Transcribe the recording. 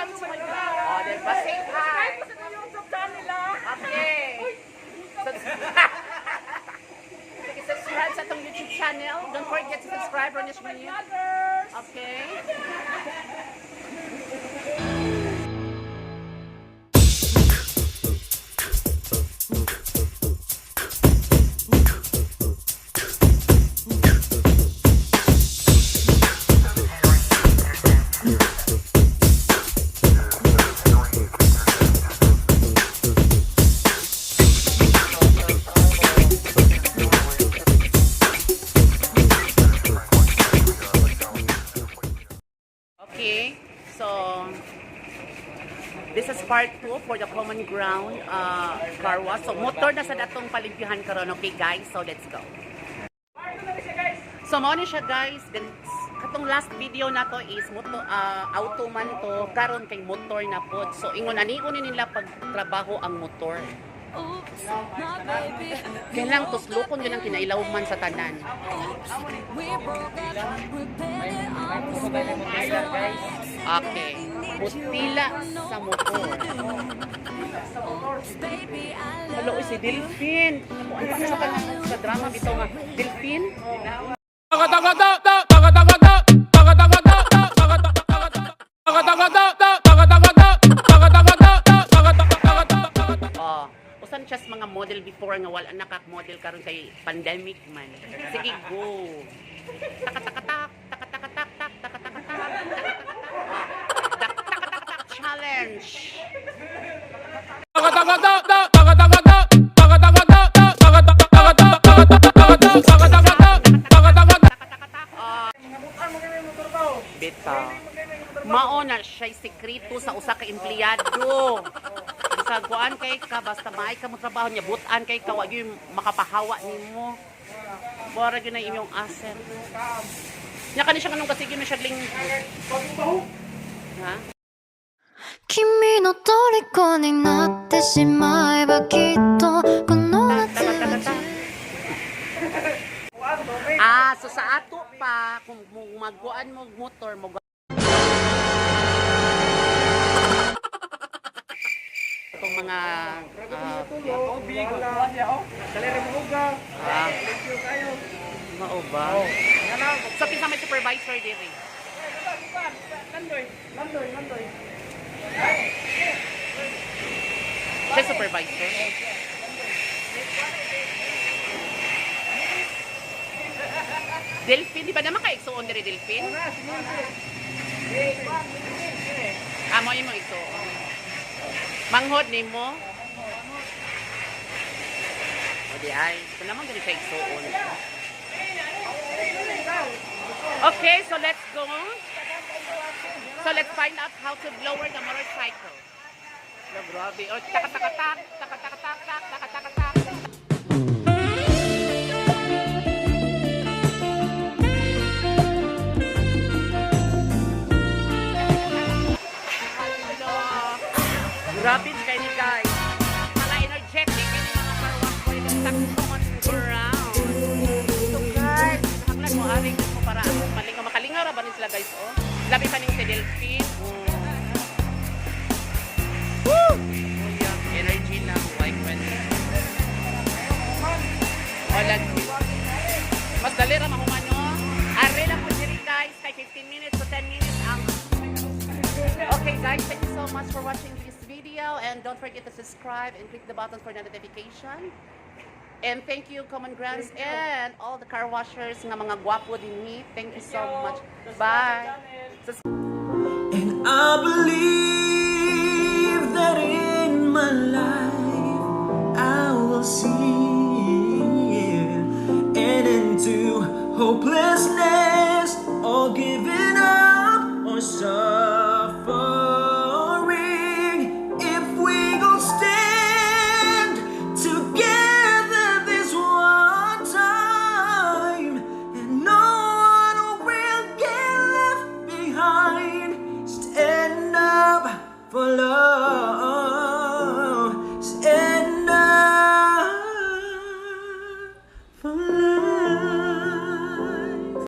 Oh, diba? Say hi. Okay. Sige, subscribe sa itong YouTube channel. Don't forget to subscribe on this video. Okay. Okay, so this is part 2 for the common ground car wash. So motor na sa datong palimpihan karon. Okay guys, so let's go. So mao ni siya guys. Then katong last video na to is auto man to, karon kay motor na pod. So ingon ani nila pagtrabaho ang motor. Kailang tuslukon yun ang kinailawan sa tanan. Okay. Mutila sa motor. Hello, si Delphine. Sa drama bito nga. Delphine? Usan siya mga model before nga wala nakak-model karon kay pandemic man. Sige, go. Takatakatak, takatakatak, takatakatak, takatakatak challenge. Bita. Mao na siya sekreto sa usa ka empleyado. Sa kuan kay ka basta maay ka mo trabaho niya butan kay ka wa gyud makapahawa nimo. Bora gyud na imong asset. Nya kani siya kanung kasigi na siya ling. Ha? 君の虜になってしまえばきっとこの夏 So sa ato pa kung magkuan mo motor mo itong mga tubig mauba. So pinsa may supervisor diri. Landoy. Siya supervisor. Delphine, di ba naman ka-igsoon diri Delphine? Amo yung mga igsoon. Manghod ni mo? O di ay, ito naman ganito igsoon. Okay, so let's go. So let's find out how to lower the motorcycle. No, grabe. O, takatakatak, takatakatak, takatakatak. Grabe kayo ni guys. Mga energetic, hindi mga carwash ko yung common ground. So guys, nakaklag mo aring mo para makalingaw ba sila guys, oh. Labi pa ning si Delphine. Woo! Oh yeah, energy na, like when. Walang. Mas dali ra mahuman no. Are lang mo diri guys, kay 15 minutes to 10 minutes ang. Okay guys, thank you so much for watching this video, and don't forget to subscribe and click the button for notification. And thank you common grounds and all the car washers nga mga gwapo dinhi. Thank you so much. Bye. And I believe that in my life I will see an end to hopelessness.